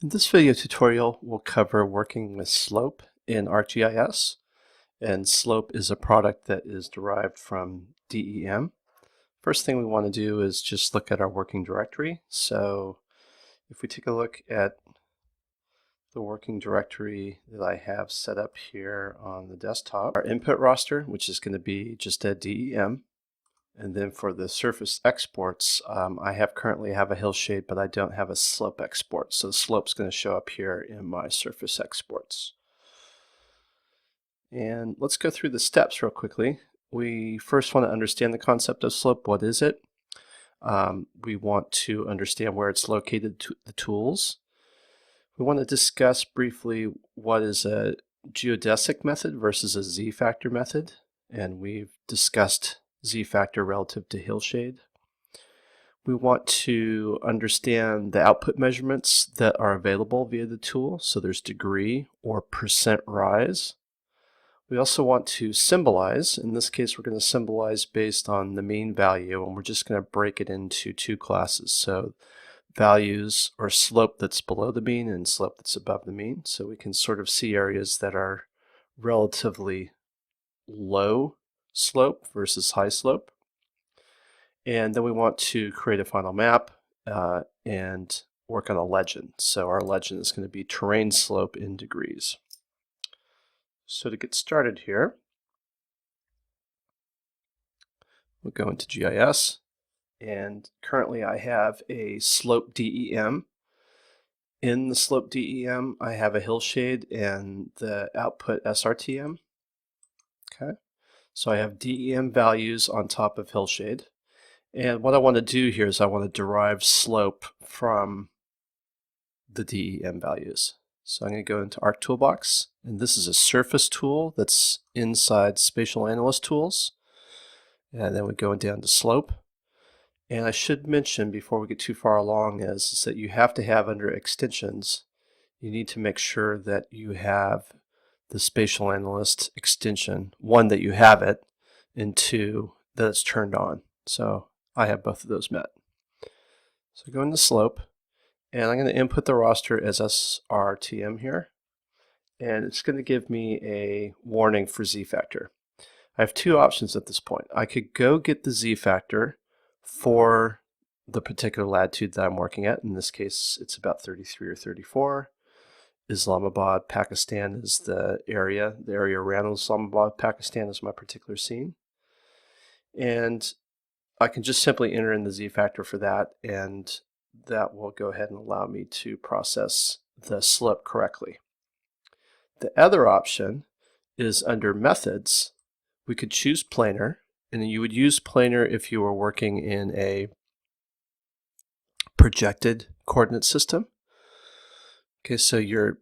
In this video tutorial, we'll cover working with slope in ArcGIS. And slope is a product that is derived from DEM. First thing we want to do is just look at our working directory. So if we take a look at the working directory that I have set up here on the desktop, our input roster, which is going to be just a DEM. And then for the surface exports, I currently have a hillshade, but I don't have a slope export. So the slope's going to show up here in my surface exports. And let's go through the steps real quickly. We first want to understand the concept of slope. What is it? We want to understand where it's located, the tools. We want to discuss briefly what is a geodesic method versus a z-factor method. And we've discussed z-factor relative to hillshade. We want to understand the output measurements that are available via the tool. So there's degree or percent rise. We also want to symbolize. In this case, we're going to symbolize based on the mean value, and we're just going to break it into two classes. So values or slope that's below the mean and slope that's above the mean. So we can sort of see areas that are relatively low slope versus high slope. And then we want to create a final map and work on a legend. So our legend is going to be terrain slope in degrees. So to get started here, we'll go into GIS, and currently I have a slope DEM. In the slope DEM, I have a hillshade and the output SRTM. Okay, so I have DEM values on top of hillshade. And what I want to do here is I want to derive slope from the DEM values. So I'm going to go into Arc Toolbox, and this is a surface tool that's inside Spatial Analyst Tools. And then we go down to slope. And I should mention before we get too far along is that you have to have under extensions, you need to make sure that you have the Spatial Analyst extension, one, that you have it, and two, that it's turned on. So I have both of those met. So go into slope, and I'm going to input the roster as SRTM here, and it's going to give me a warning for z-factor. I have two options at this point. I could go get the z-factor for the particular latitude that I'm working at. In this case, it's about 33 or 34. Islamabad, Pakistan is the area around Islamabad, Pakistan is my particular scene. And I can just simply enter in the z-factor for that, and that will go ahead and allow me to process the slope correctly. The other option is under methods. We could choose planar, and you would use planar if you were working in a projected coordinate system. Okay, so your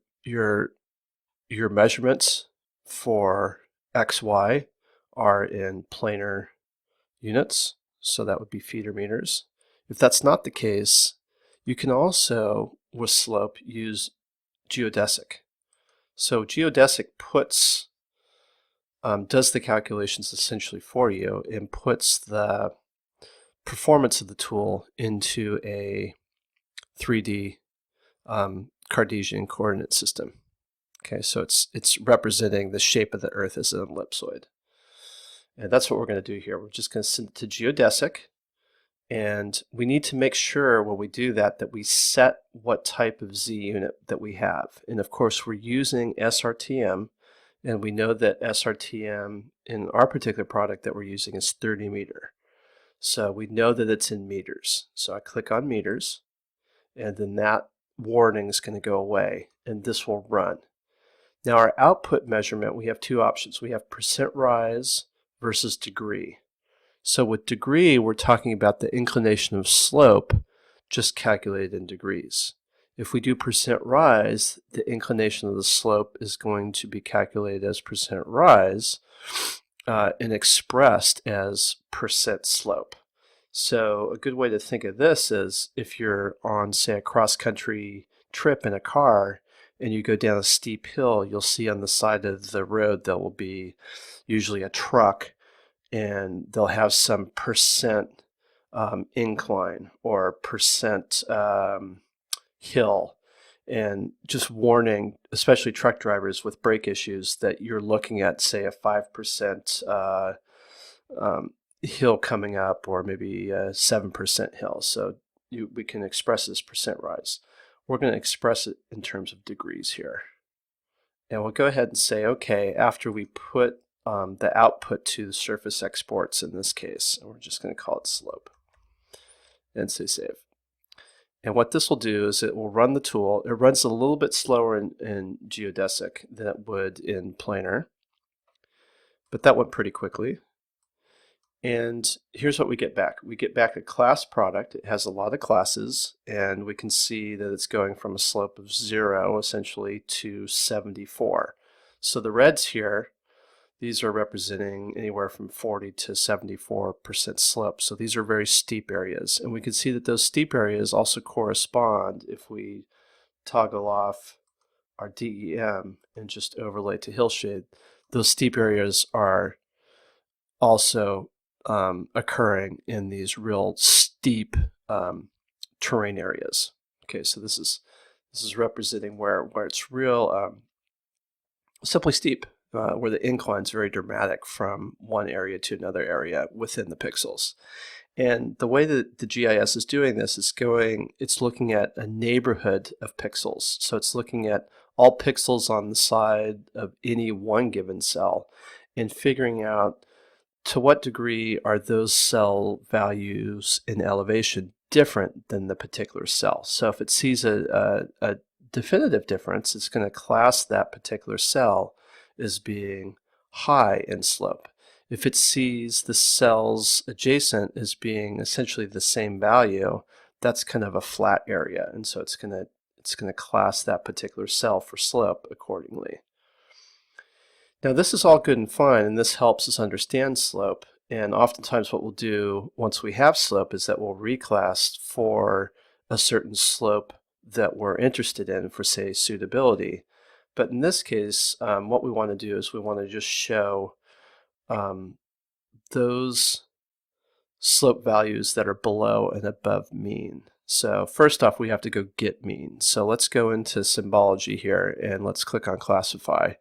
measurements for XY are in planar units, so that would be feet or meters. If that's not the case, you can also, with slope, use geodesic. So geodesic does the calculations essentially for you and puts the performance of the tool into a 3D Cartesian coordinate system. Okay, so it's representing the shape of the Earth as an ellipsoid. And that's what we're going to do here. We're just going to send it to geodesic. And we need to make sure when we do that we set what type of Z unit that we have. And of course, we're using SRTM. And we know that SRTM in our particular product that we're using is 30 meter. So we know that it's in meters. So I click on meters, and then that warning is going to go away, and this will run. Now our output measurement, we have two options. We have percent rise versus degree. So with degree, we're talking about the inclination of slope just calculated in degrees. If we do percent rise, the inclination of the slope is going to be calculated as percent rise and expressed as percent slope. So a good way to think of this is if you're on, say, a cross-country trip in a car and you go down a steep hill, you'll see on the side of the road there will be usually a truck, and they'll have some percent incline or percent hill, and just warning, especially truck drivers with brake issues, that you're looking at, say, a 5% hill coming up, or maybe a 7% hill. So we can express this percent rise. We're going to express it in terms of degrees here. And we'll go ahead and say, okay, after we put the output to the surface exports in this case, and we're just going to call it slope, and say save. And what this will do is it will run the tool. It runs a little bit slower in geodesic than it would in planar, but that went pretty quickly. And here's what we get back. We get back a class product. It has a lot of classes, and we can see that it's going from a slope of 0 essentially to 74. So the reds here, these are representing anywhere from 40 to 74% slope. So these are very steep areas. And we can see that those steep areas also correspond, if we toggle off our DEM and just overlay to hillshade, those steep areas are also occurring in these real steep terrain areas. Okay, so this is representing where it's real simply steep. Where the incline is very dramatic from one area to another area within the pixels. And the way that the GIS is doing this is it's looking at a neighborhood of pixels. So it's looking at all pixels on the side of any one given cell and figuring out to what degree are those cell values in elevation different than the particular cell. So if it sees a definitive difference, it's going to class that particular cell as being high in slope. If it sees the cells adjacent as being essentially the same value, that's kind of a flat area, and so it's going to class that particular cell for slope accordingly. Now this is all good and fine, and this helps us understand slope. And oftentimes what we'll do once we have slope is that we'll reclass for a certain slope that we're interested in for, say, suitability. But in this case, what we want to do is we want to just show those slope values that are below and above mean. So first off, we have to go get mean. So let's go into symbology here and let's click on classify.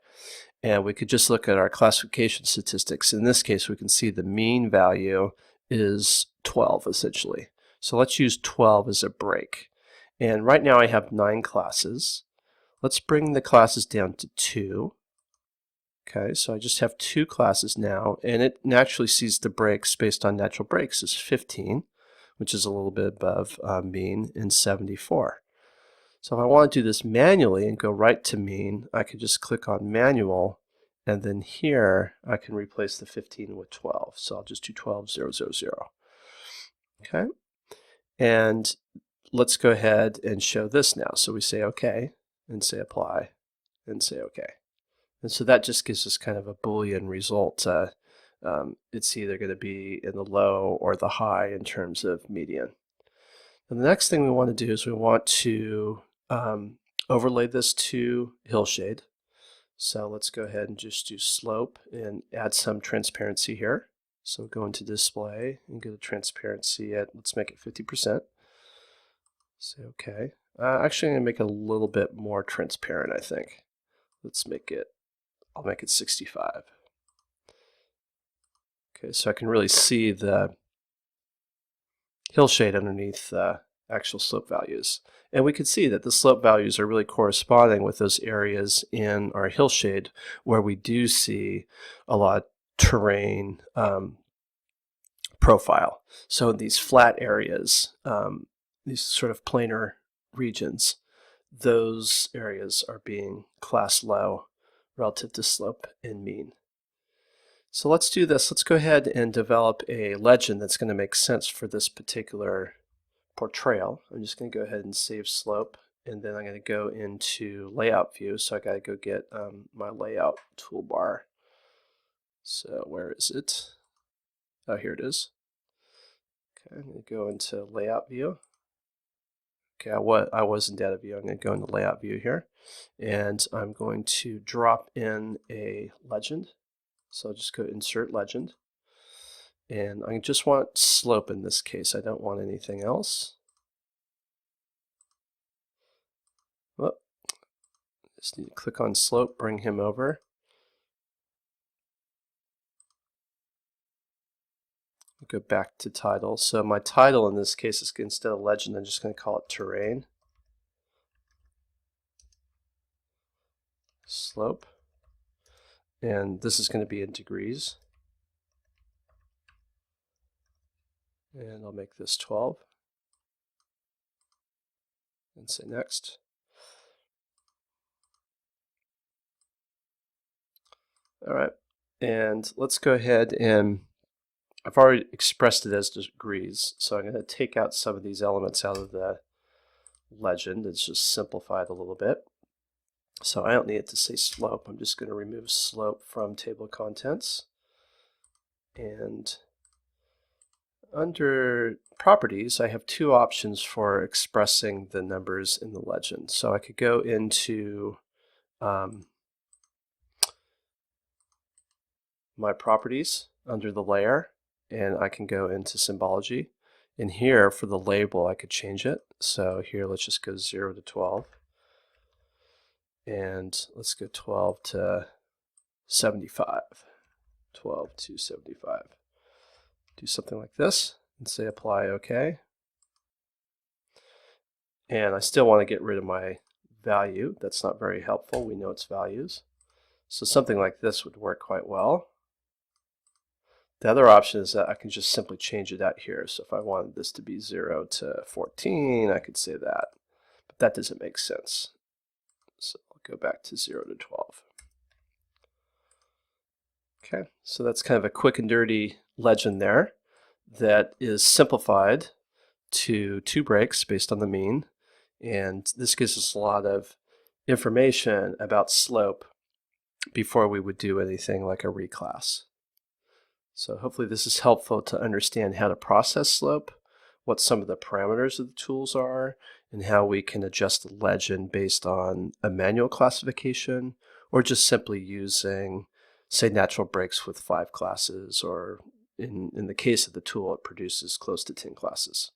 And we could just look at our classification statistics. In this case, we can see the mean value is 12 essentially. So let's use 12 as a break. And right now I have 9 classes. Let's bring the classes down to 2. Okay, so I just have 2 classes now, and it naturally sees the breaks based on natural breaks as 15, which is a little bit above mean, and 74. So if I want to do this manually and go right to mean, I could just click on manual, and then here I can replace the 15 with 12. So I'll just do 12, 0, 0, 0. Okay, and let's go ahead and show this now. So we say OK, and say apply, and say OK. And so that just gives us kind of a Boolean result. It's either going to be in the low or the high in terms of median. And the next thing we want to do is we want to overlay this to hillshade. So let's go ahead and just do slope and add some transparency here. So go into display and get a transparency at, let's make it 50%. Say OK. Actually, I'm going to make it a little bit more transparent, I think. I'll make it 65. Okay, so I can really see the hillshade underneath the actual slope values. And we can see that the slope values are really corresponding with those areas in our hillshade where we do see a lot of terrain profile. So in these flat areas, these sort of planar regions, those areas are being classed low relative to slope and mean. So let's do this. Let's go ahead and develop a legend that's going to make sense for this particular portrayal. I'm just going to go ahead and save slope, and then I'm going to go into layout view. So I got to go get my layout toolbar. So where is it? Oh, here it is. Okay, I'm going to go into layout view. Okay, I was in data view. I'm going to go into layout view here, and I'm going to drop in a legend. So I'll just go insert legend, and I just want slope in this case. I don't want anything else. Well, Just need to click on slope, bring him over. Go back to title. So my title in this case is, instead of legend, I'm just going to call it terrain. Slope. And this is going to be in degrees. And I'll make this 12. And say next. All right. And let's go ahead and I've already expressed it as degrees, so I'm going to take out some of these elements out of the legend. It's just simplified a little bit. So I don't need it to say slope. I'm just going to remove slope from table of contents. And under properties, I have two options for expressing the numbers in the legend. So I could go into my properties under the layer, and I can go into symbology. And here for the label, I could change it. So here, let's just go 0 to 12. And let's go 12 to 75. 12 to 75. Do something like this and say apply OK. And I still want to get rid of my value. That's not very helpful. We know it's values. So something like this would work quite well. The other option is that I can just simply change it out here. So if I wanted this to be 0 to 14, I could say that. But that doesn't make sense. So I'll go back to 0 to 12. Okay, so that's kind of a quick and dirty legend there that is simplified to 2 breaks based on the mean. And this gives us a lot of information about slope before we would do anything like a reclass. So hopefully this is helpful to understand how to process slope, what some of the parameters of the tools are, and how we can adjust the legend based on a manual classification, or just simply using, say, natural breaks with 5 classes, or in the case of the tool, it produces close to 10 classes.